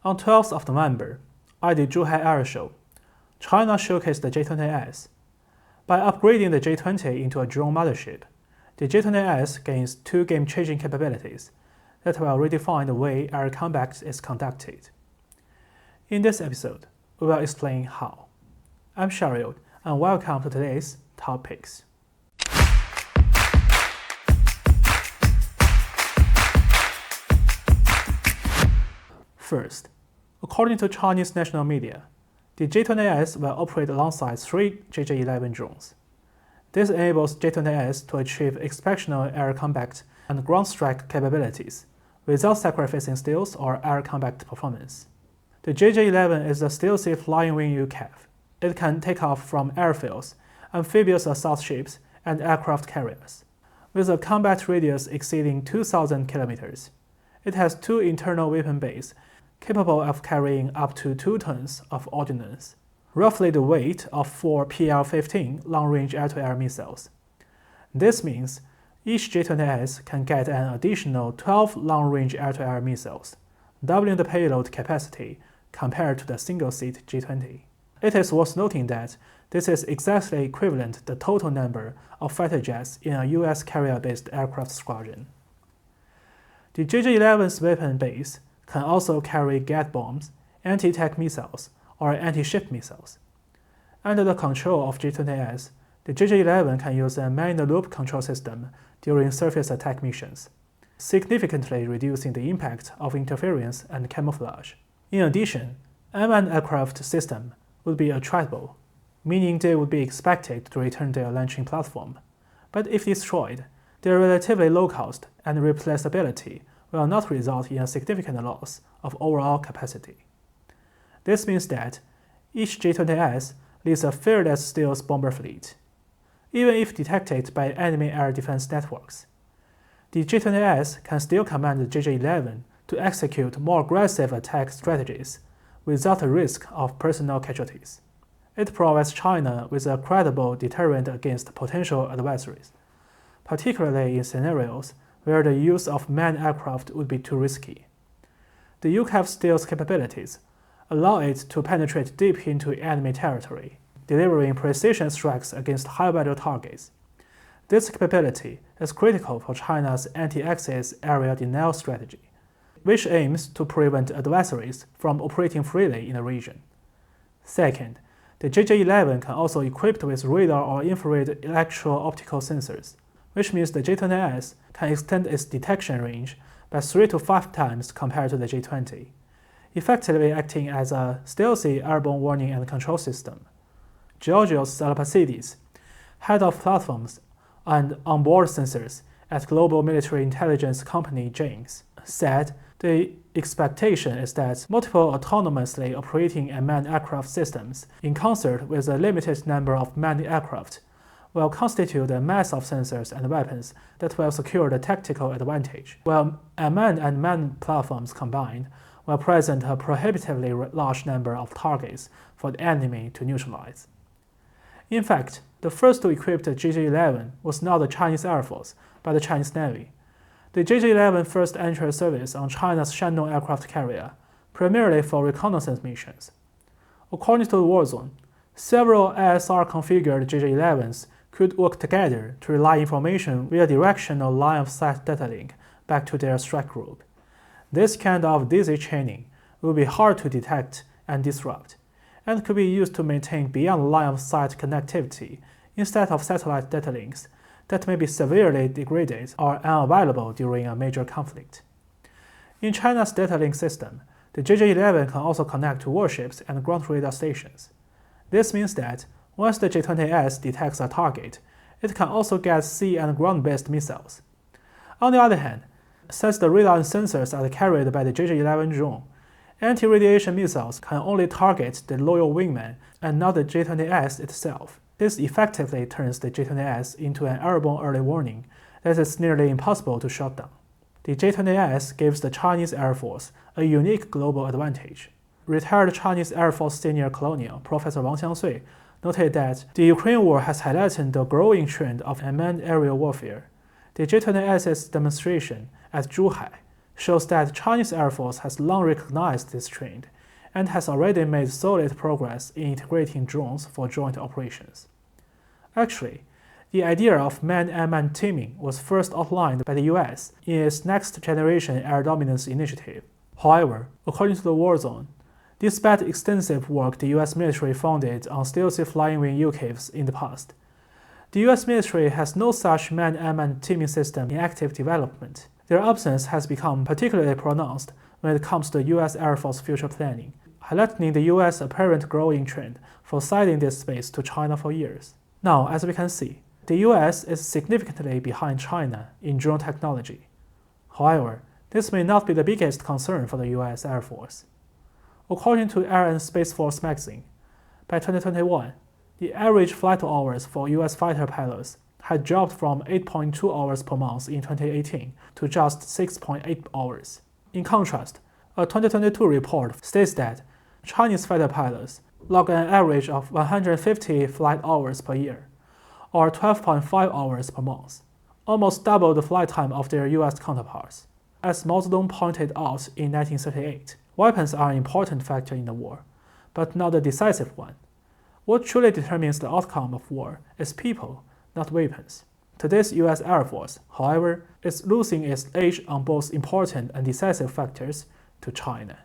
On 12th of November, at the Zhuhai Air Show, China showcased the J-20S. By upgrading the J-20 into a drone mothership, the J-20S gains two game-changing capabilities that will redefine the way air combat is conducted. In this episode, we will explain how. I'm Shariel, and welcome to today's topics. First, according to Chinese national media, the J-20S will operate alongside three JJ-11 drones. This enables J-20S to achieve exceptional air combat and ground strike capabilities without sacrificing stealth or air combat performance. The JJ-11 is a stealthy flying wing UCAV. It can take off from airfields, amphibious assault ships, and aircraft carriers. With a combat radius exceeding 2,000 kilometers, it has two internal weapon bays capable of carrying up to 2 tons of ordnance, roughly the weight of 4 PL-15 long-range air-to-air missiles. This means each J-20S can get an additional 12 long-range air-to-air missiles, doubling the payload capacity compared to the single-seat J-20. It is worth noting that this is exactly equivalent to the total number of fighter jets in a US carrier-based aircraft squadron. The JJ-11's weapon base can also carry gat bombs, anti-tank missiles, or anti-ship missiles. Under the control of J-20S, the JJ-11 can use a man-in-the-loop control system during surface attack missions, significantly reducing the impact of interference and camouflage. In addition, unmanned aircraft system would be attritable, meaning they would be expected to return their launching platform. But if destroyed, their relatively low cost and replaceability will not result in a significant loss of overall capacity. This means that each J-20S leads a fearless stealth bomber fleet, even if detected by enemy air defense networks. The J-20S can still command the JJ-11 to execute more aggressive attack strategies without the risk of personal casualties. It provides China with a credible deterrent against potential adversaries, particularly in scenarios where the use of manned aircraft would be too risky. The UCAV stealth capabilities allow it to penetrate deep into enemy territory, delivering precision strikes against high-value targets. This capability is critical for China's anti-access area denial strategy, which aims to prevent adversaries from operating freely in the region. Second, the JJ-11 can also be equipped with radar or infrared electro-optical sensors, which means the J-20S can extend its detection range by 3 to 5 times compared to the J-20, effectively acting as a stealthy airborne warning and control system. Georgios Salapasides, head of platforms and onboard sensors at global military intelligence company James, said the expectation is that multiple autonomously operating unmanned aircraft systems, in concert with a limited number of manned aircraft, will constitute a mass of sensors and weapons that will secure the tactical advantage, while unmanned and manned platforms combined will present a prohibitively large number of targets for the enemy to neutralize. In fact, the first to equip the JJ-11 was not the Chinese Air Force, but the Chinese Navy. The JJ-11 first entered service on China's Shandong aircraft carrier, primarily for reconnaissance missions. According to the war zone, several ISR-configured JJ-11s could work together to relay information via directional line-of-sight data link back to their strike group. This kind of daisy chaining will be hard to detect and disrupt, and could be used to maintain beyond line-of-sight connectivity instead of satellite data links that may be severely degraded or unavailable during a major conflict. In China's data link system, the JJ-11 can also connect to warships and ground radar stations. This means that once the J-20S detects a target, it can also get sea and ground-based missiles. On the other hand, since the radar and sensors are carried by the JJ-11 drone, anti-radiation missiles can only target the loyal wingman and not the J-20S itself. This effectively turns the J-20S into an airborne early warning that is nearly impossible to shut down. The J-20S gives the Chinese Air Force a unique global advantage. Retired Chinese Air Force senior colonel Professor Wang Xiangsui noted that the Ukraine war has highlighted the growing trend of unmanned aerial warfare. The J-20S's demonstration at Zhuhai shows that the Chinese Air Force has long recognized this trend and has already made solid progress in integrating drones for joint operations. Actually, the idea of man-and-man teaming was first outlined by the US in its Next Generation Air Dominance initiative. However, according to the War Zone, despite extensive work the US military funded on stealthy flying wing UCAVs in the past, the US military has no such man-and-man teaming system in active development. Their absence has become particularly pronounced when it comes to US Air Force future planning, highlighting the US apparent growing trend for ceding this space to China for years. Now, as we can see, the US is significantly behind China in drone technology. However, this may not be the biggest concern for the US Air Force. According to Air and Space Force magazine, by 2021, the average flight hours for US fighter pilots had dropped from 8.2 hours per month in 2018 to just 6.8 hours. In contrast, a 2022 report states that Chinese fighter pilots log an average of 150 flight hours per year, or 12.5 hours per month, almost double the flight time of their US counterparts. As Mao Zedong pointed out in 1938, weapons are an important factor in the war, but not a decisive one. What truly determines the outcome of war is people, not weapons. Today's US Air Force, however, is losing its edge on both important and decisive factors to China.